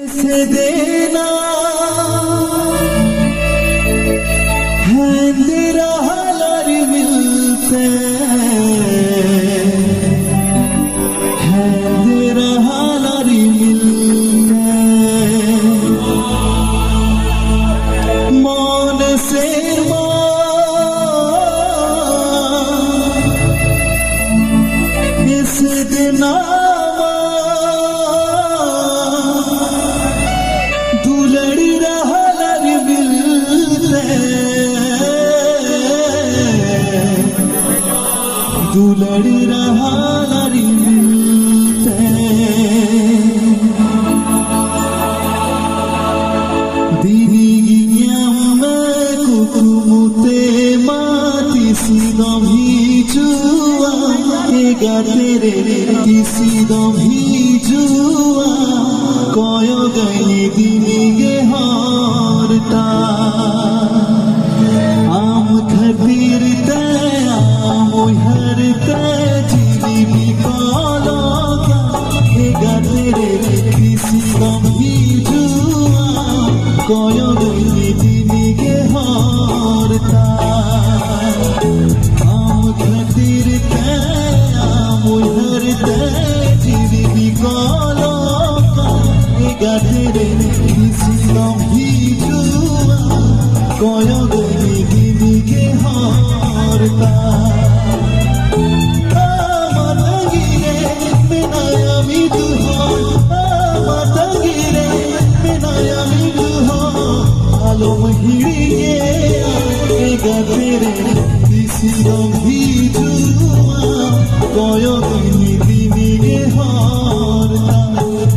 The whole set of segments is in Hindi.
से देना है तेरा हालर मिलते है तेरा हालर मिलते मन से इस दिन दुलड़ी रहा लर मिलते दुलड़ी रहा लर मिलते दीदी गियाम कुकुमुते माती सीदम ही जुआ एगा तेरे किसी दम ही जुआ कोयो गई दिनिगे हारता आम खबीर ते आम हरते जीवी काला एगा तेरे किसी दम ही जुआ कोयो गई दिनिगे हारता आम खबीर ते आम हरते जीवी काला तेरे किसी दम ही जुआ कोयो गई दिनिगे हारता मातंगिरे मेनाया मिदुहार मातंगिरे मेनाया मिदुहार आलोम हिड़िगे एगा तेरे किसी दम ही जुआ कोयो गई दिनिगे हारता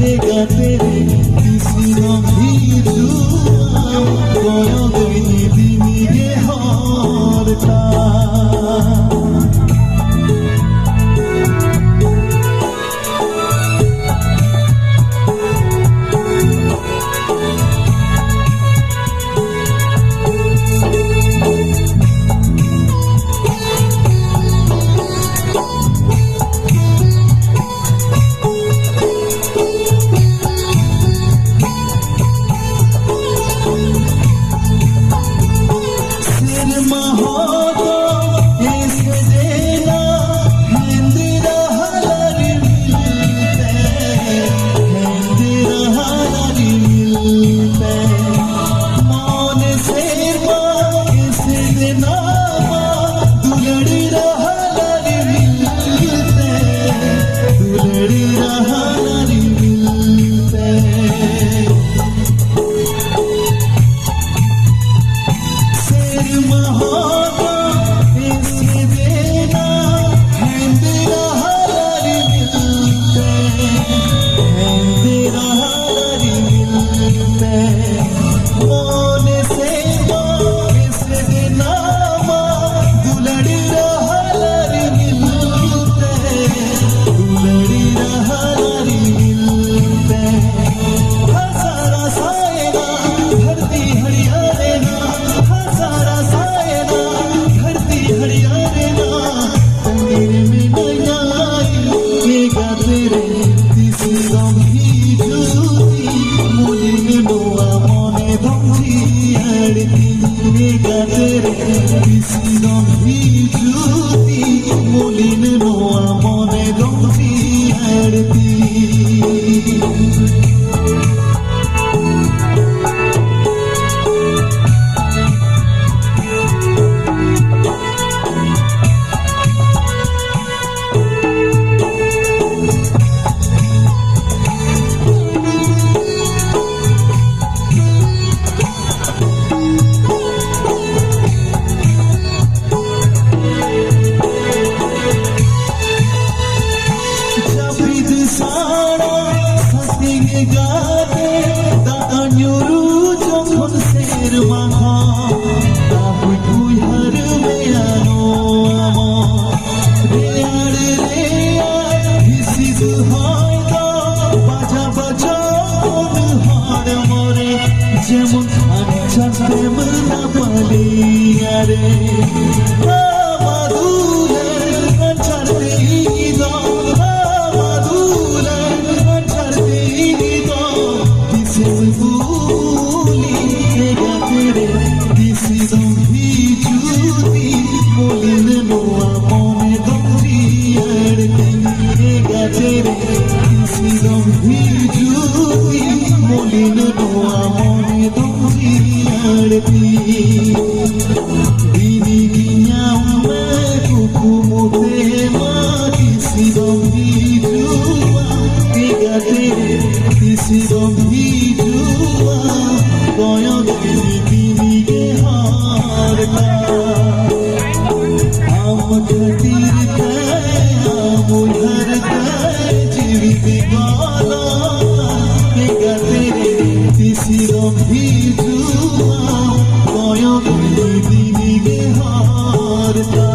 एगा तेरे किसी दम ही जुआ कोयो गई दिनिगे हारता दिन मोए दूरी अड़ती दीनी गियां मैं कुकु मुते माटी सिरंगी जुआ तिगाते सिरंगी जुआ गयो दीनी के हारता हम खातिर हम उधर जीवित गाना तिगाते सिरंगी जुआ गयो दीनी के हारता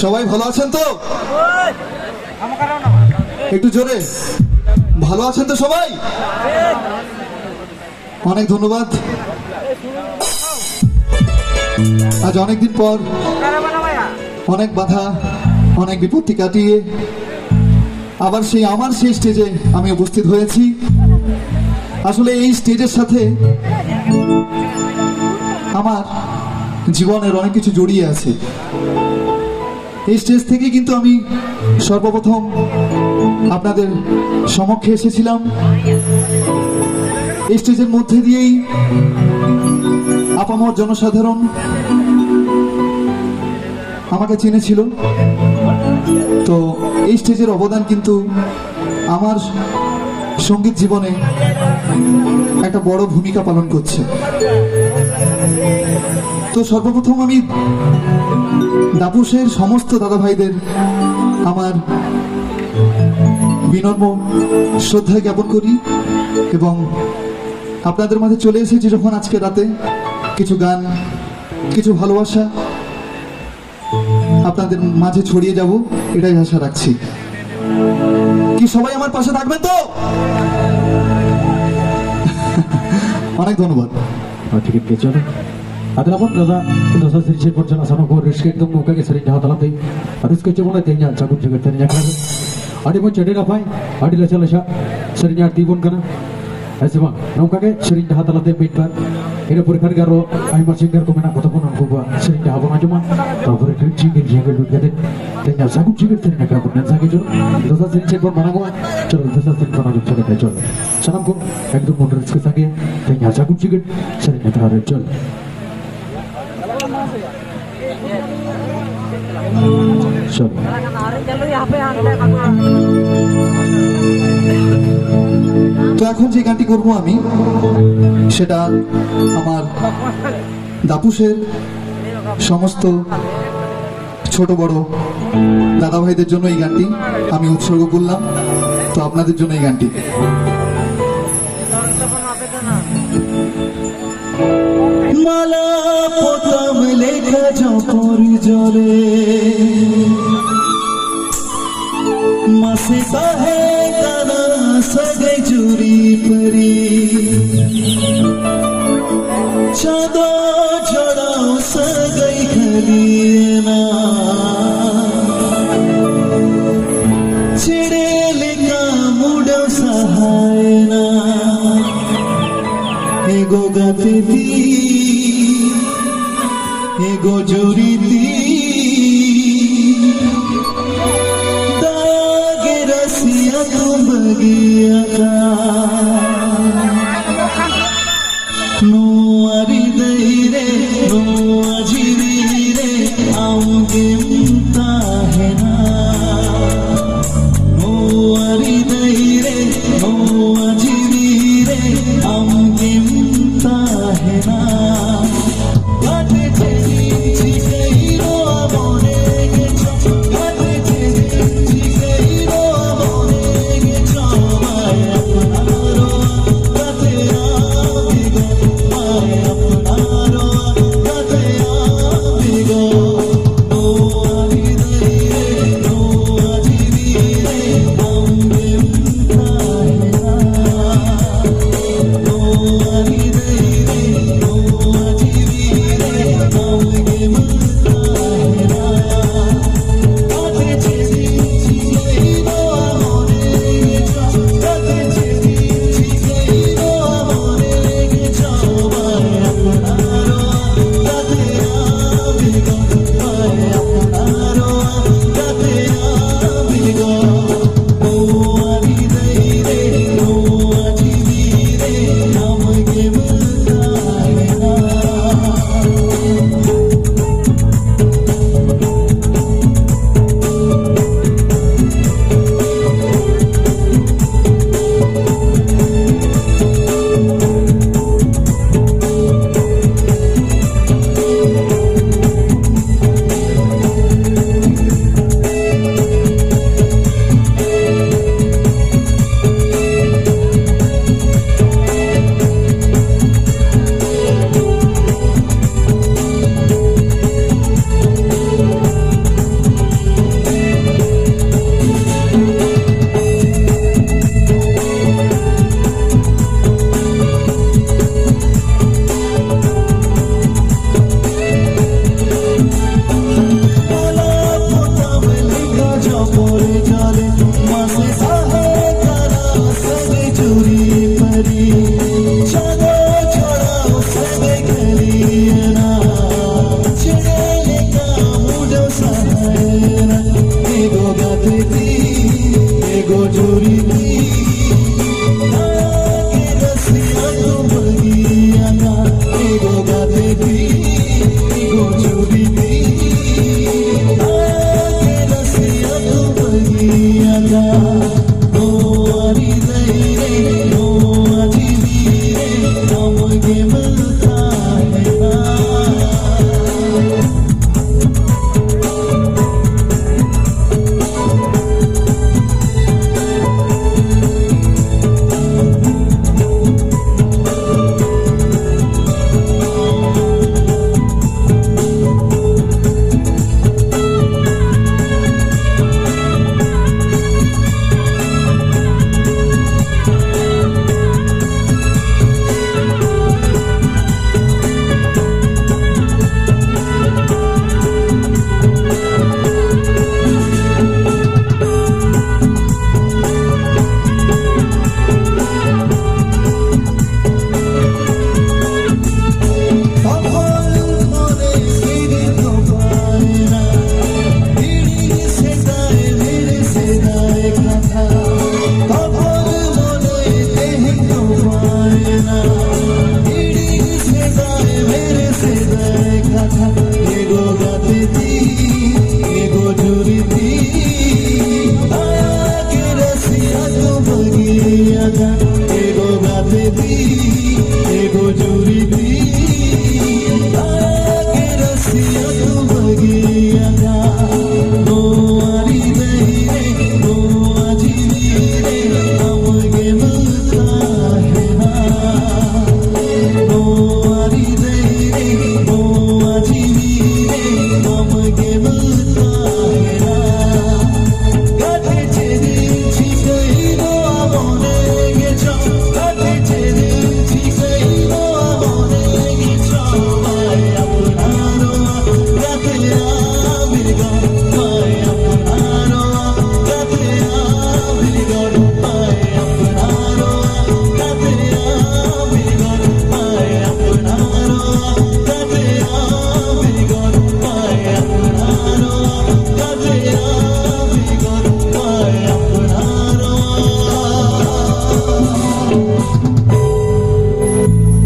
সবাই ভালো আছেন তো? একটু জোরে ভালো আছেন তো সবাই? অনেক ধন্যবাদ। আজ অনেকদিন পর অনেক বাধা অনেক বিপত্তি কাটিয়ে আবার আমার সেই স্টেজে আমি উপস্থিত হয়েছি। আসলে এই স্টেজের সাথে আমার জীবনের অনেক কিছু জড়িয়ে আছে। এই স্টেজ থেকে কিন্তু আমি সর্বপ্রথম আপনাদের সমক্ষে এসেছিলাম। এই স্টেজের মধ্যে দিয়েই আপামর জনসাধারণ আমাকে চিনেছিল। তো এই স্টেজের অবদান কিন্তু আমার সঙ্গীত জীবনে একটা বড় ভূমিকা পালন করছে। তো সর্বপ্রথম আমি দাপুসের সমস্ত দাদা ভাইদের আমার বিনম্র শ্রদ্ধা জ্ঞাপন করি এবং আপনাদের মাঝে চলে এসেছি যখন আজকে রাতে কিছু গান কিছু ভালোবাসা আপনাদের মাঝে ছড়িয়ে যাব এটাই আশা রাখছি। কি সবাই আমার পাশে থাকবেন তো? অনেক ধন্যবাদ। ঠিক আছে চলো Adalah daza daza sirjin perjalanan sana ko risk itu muka ke sering jahat dalam risk itu mulai tanya cakup juga tanya kan ada pun jadi apa ada lah cala sah sering arti pun kana ऐसे बang नौका के sering jahat dalam tempat kan ini purikan garo ay masinggar ko mena kota pun aku buat sering jahat pun aja mah tahu purikan cikin cikin dulu kan tanya cakup juga tanya kan pun nanti jo daza sirjin pun mana ko calo daza sirjin pun aja calo tanya calo sana ko ekdom pun risk sange tanya cakup juga sering jahat calo তো এখন যে গানটি করবো আমি সেটা আমার দাপুসের সমস্ত ছোট বড় দাদা ভাইদের জন্য এই গানটি আমি উৎসর্গ করলাম। তো আপনাদের জন্য এই গানটি মালা পতাম লেখা জপর জলে মাসে সাহে কানা সগে চুরি পরি চাঁদো ছড়াও সগই খলিনা ছিড়ে লেখা মুড়ো সহায় না এগো গাতে দি एगो जोरी दी दागे रसिया तुम बगिया का नुआरी दई रे नुआ जीरी रे आऊंगे मुता है ना नुआरी दई रे नुआ जीरी रे आऊंगे मुता है ना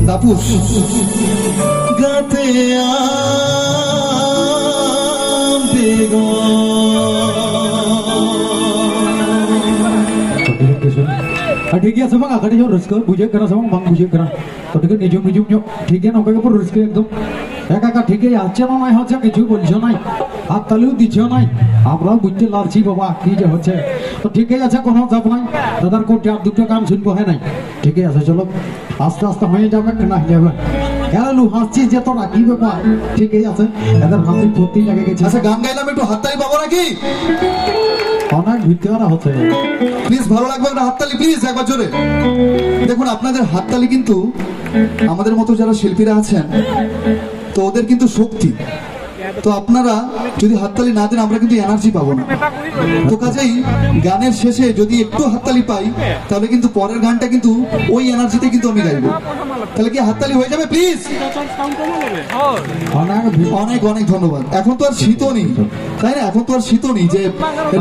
দাপুস গাতে ठीक है semang akan jauh rezeki bujek kena semang bang bujek kena tapi kan nijum nyo ठीक है नौका के पर rezeki एकदम ya kakak ठीक है আচ্ছা না নাই হচ্ছে কিছু বলছো নাই হাত তালিও দিছো নাই আমরাও বুঝতে লারছি বাবা কি যে হচ্ছে তো ঠিক আছে কোনো যাব নাই দাদার কোটে আর দুটো গান শুনবো হয় নাই ঠিক আছে চলো আস্তে আস্তে হয়ে যাবে না যাবে গেলু হাসছি যে তোরা কি ব্যাপার ঠিক আছে এদের হাসি ফুর্তি লেগে গেছে আচ্ছা গান গাইলাম একটু হাততালি পাবো নাকি অনেক ভিতরে হচ্ছে প্লিজ ভালো লাগবে একটা হাততালি প্লিজ একবার জোরে দেখুন আপনাদের হাততালি কিন্তু আমাদের মতো যারা শিল্পীরা আছেন তো ওদের কিন্তু শক্তি তো আপনারা যদি হাততালি না দেন আমরা কিন্তু এনার্জি পাবো না। তো কাজেই গানের শেষে যদি একটু হাততালি পাই তাহলে কিন্তু পরের গানটা কিন্তু ওই এনার্জিতে কিন্তু আমি গাইবো। তাহলে কি হাততালি হয়ে যাবে প্লিজ? অনেক অনেক ধন্যবাদ। এখন তো আর শীতও নেই, তাই না? এখন তো আর শীতও নেই যে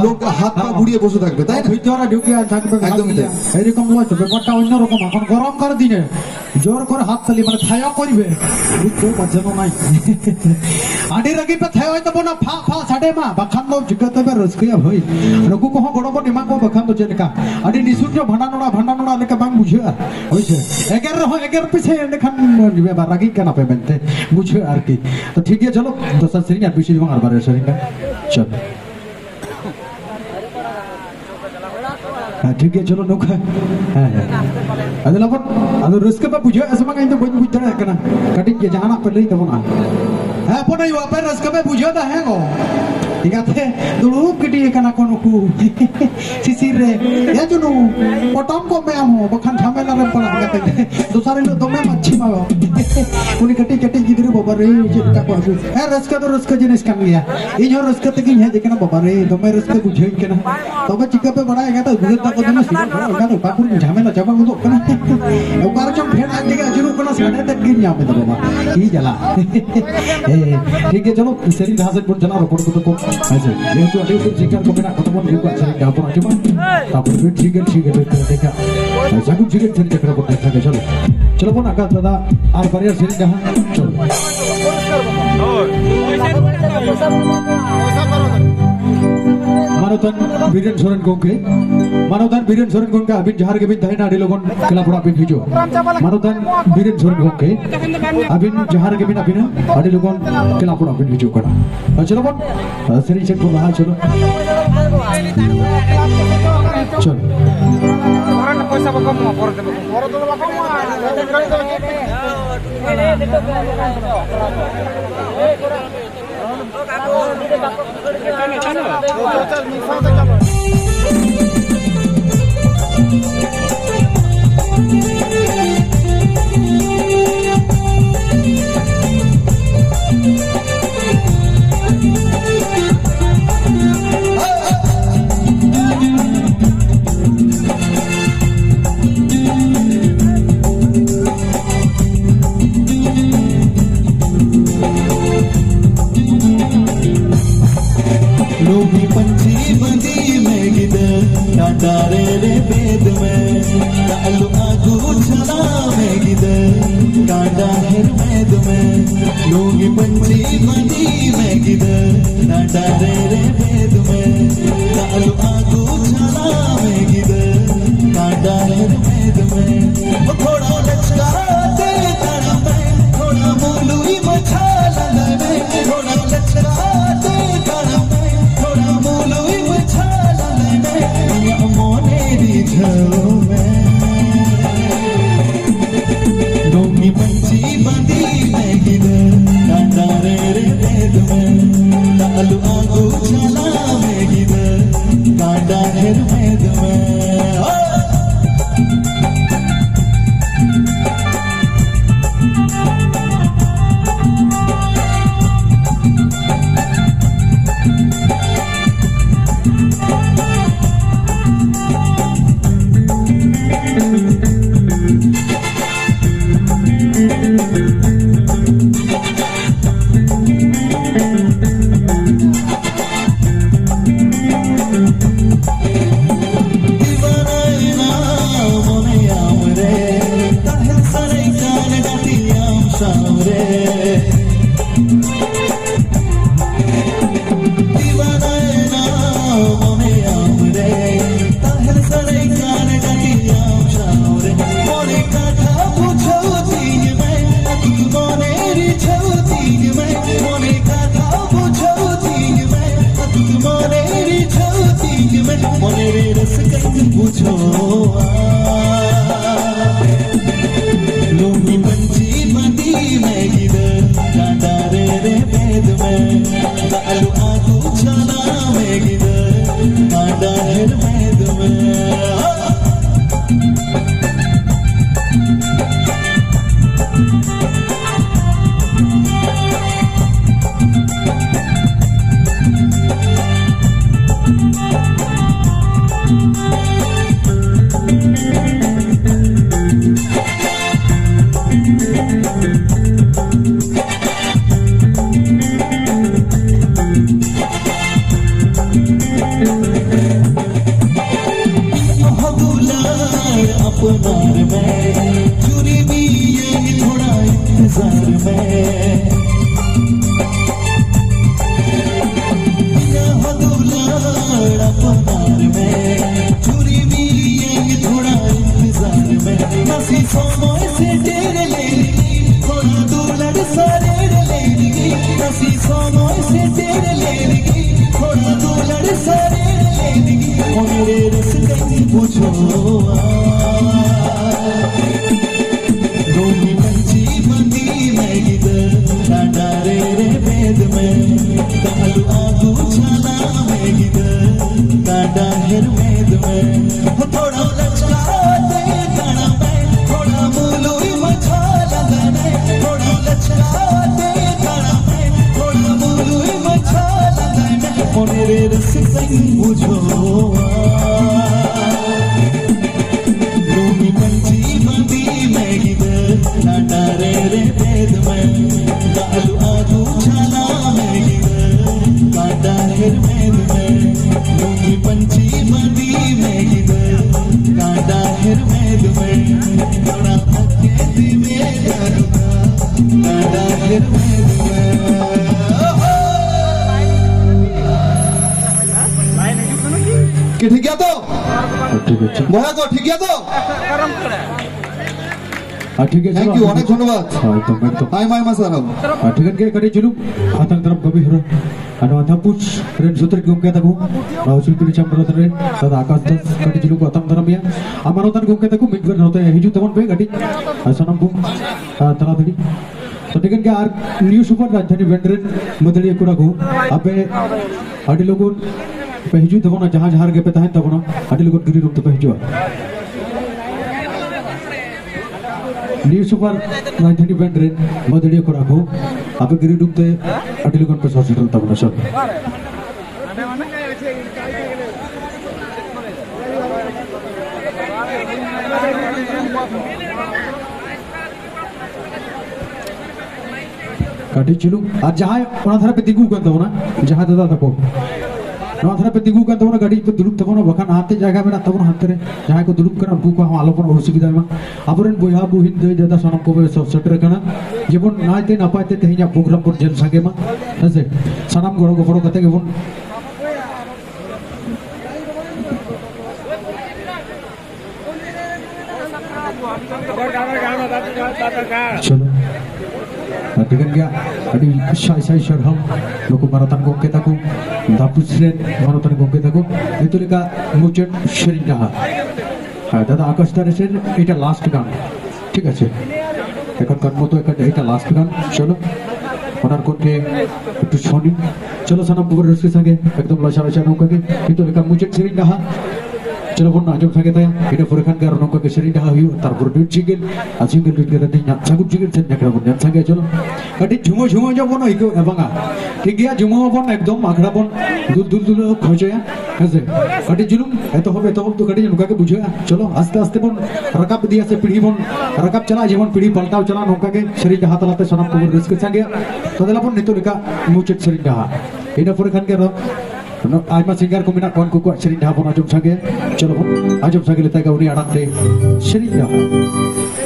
লোক হাত পা ঘুরিয়ে বসে থাকবে, তাই না? ভিতরে ঢুকিয়ে থাকবে একদমই তাই। এরকম নয় তো, ব্যাপারটা অন্যরকম। এখন গরমকার দিনে জোর করে হাততালি মানে ছায়া করবে, বুঝতে পারছেন নাই? আডি রাগি পে ছায়া হইতো না, ফা ফা সাডে মা বাখান দো জিগতে বে রসকিয়া ভই রকু কহ গড় গড় নিমা কো বাখান দো জেনকা আডি নিসুর্য ভান্ডানোড়া লেকা বাং বুঝে হইছে একের রহ একের পিছে লেখান দিবে বা রাগি কেন পেমেন্ট বুঝে আর কি। তো ঠিক আছে, চলো দোসর সিরিং আর বিশেষ ভাঙার বারে সিরিং চল। ठीक है चलो नौका अदे लपन अदे रस्के पे बुझे ऐसे मांगे तो बुझ तरह है ना कटिंग के जाना पहले ही तो ना है पर नहीं वापस रस्के पे बुझे तो है गो ठीक है दुलू किटी करना कोनो को सिसिर रे या जुनू पटम को मैं हम बखान झमेला रे पड़ा कहते दूसरे लोग दमे मच्छी मारो उनी कटी कटी जिधर बाबा रे जितना को है रस्का तो रस्का जिनिस काम लिया ये जो रस्का तक ही है देखना बाबा रे दमे रस्के बुझे के ना तो मैं चिका पे बड़ा है तो गुजर तक दिन सिर का तो पाकुर झमेला जब वो तो कना उकार जम फेर आज के अजरू कना साडे तक गिर जावे तो बाबा की जला ठीक है चलो सरी धासे पर जना रोड को ऐसे ये तो अभी तो जिक्र को बिना खत्म नहीं हुआ सरी का पर आजमा तापर भी ठीक है देखा ऐसा कुछ ठीक है सरी चक्र को देखा चलो चलो बोना का दादा आर पर सरी जहां चलो मानवतन वीरेन सोरेन गोंके मानवतन वीरेन सोरेन गोंके अबिन जहार के बिन धाई नाडी लोगन किलापुरा बिन हिजो मानवतन वीरेन सोरेन गोंके अबिन जहार के बिन अबिन नाडी लोगन किलापुरा बिन हिजो करा चलो बोन सरी चेक को बाहर चलो चलो पैसा कम पर दे लोभी पंछी बंदी में गिदर डारे रे बेद में डालू आगू छला में गिदर डांडा हिर मेद में लोगी पंछी बंदी में गिदर डारे रे बेद में डालू आगू छला में गिदर डांडा हिर मेद में थोड़ा लचका दे तड़ा में थोड़ा मूलुई मछाला में थोड़ा लचका दे तड़ा में डोंगी पंछी बंदी में गिदर डांडारे रे बेद में डालू आगू छला में गिदर डांडा हिर मेद में लोभी पंछी बंदी में गिदर डांडारे रे बेद में डालू आगू छला में गिदर डांडा हिर मेद में किसी समय से तेरे लेगी थोड़ा दुलड़ सारे लेगी और मेरे रिश्ते पूछो गोभी पंछी बंदी मैं गिदर कांटा रे बेद में तालु आगू छाला मैं गिदर कांटा हेर मेद में थोड़ा लचका दे गाना मैं थोड़ा मुलुई मछा लगाने थोड़ा लचका दे गाना मैं थोड़ा मुलुई मछा लगाने और मेरे रिश्ते पूछो गोभी पंछी बंदी मैं गिदर कांटा रे बेद में तालु आगू छाला मैं गिदर कांटा हेर मेद में गोभी पंछी बंदी मैं गिदर कांटा हेर मेद में थोड़ा थके दिवे दारुका कांटा हेर मेद में কি ঠিক আছে তো ঠিক আছে বয়া তো ঠিক আছে তো ঠিক আছে থ্যাংক ইউ অনেক ধন্যবাদ একদম একদম হাই মাই মাসারাম ঠিক আছে kadi juluk hatang tarap gabi hura ano athapus ren sutra gumke taku rausul pili chamra tare tada akas das kadi juluk hatang tarap ya amarotan gumke taku midgar hote hiju tamon pe kadi asanam bu tala tadi तो ठीक है क्या आर न्यू सुपर राजधानी वेंडरेन मदलिया कुड़ा को अबे आदि लोगों पे हिजू तब ना जहाँ जहाँ गए पे ताहे तब ना आदि लोगों गिरी रूम तो पे हिजू न्यू सुपर राजधानी वेंडरेन मदलिया कुड़ा को अबे गिरी रूम ते आदि लोगों पे सोच रहे तब ना सब काटी चलू आज जहाँ उना थारा पे दिगू कर दो ना जहाँ दादा तको ना थारा पे दिगू कर दो ना गाड़ी पे दुलुक तको ना बखान हाथे जगह में ना तको ना हाथे रे जहाँ को दुलुक करना बुक हम आलोपन हो सुविधा में अबरन बोया बुहिन दे दादा सोनम को वे सब सेटर करना जेबन ना ते ना पाते ते हिया प्रोग्राम पर जल सके मा ऐसे सनम गड़ो गफरो कते के बन चलो dengan dia adi sai sharham loku maratan gongke taku dapusren maratan gongke taku itu leka mucet sherindah ha dada akash darechen eta last গান ঠিক আছে এখন কার মতো এটা লাস্ট গান চলো ওনার কোনকে একটু শুনি চলো সানাম পুকুর রসকে সঙ্গে একদম লসা লসা নৌকাকে itu leka mucet sherindah चलो बोल ना जब सके ताया इधर फुरखान का रोनों का केसरी ढहा हुई तार पर डूट चिकन अचिंगल डूट के रहते हैं चाकुट चिकन से नकरा बोल जान सके चलो कटी झुमो झुमो जब बोलो इको एबंगा ठीक है झुमो बोल एकदम आखड़ा बोल दूध दूध दूध खोजे या ऐसे कटी जुलूम ऐतो तो कटी नुका के बुझे चलो आस्ते आस्ते बोल रकाब दिया से पीढ़ी बोल रकाब चला जीवन पीढ़ी पलटाव चला नौका के शरीर ढहा तलाते सोनम को रिस्क संगे तो दिला बोल नितो लिखा मुचट शरीर ढहा इधर फुरखान के रो आजमा सिंगर को मिना कौन को शरीर ढहा बोल आजम संगे चलो आजम संगे लेता है उन्हें आड़ाते शरीर ढहा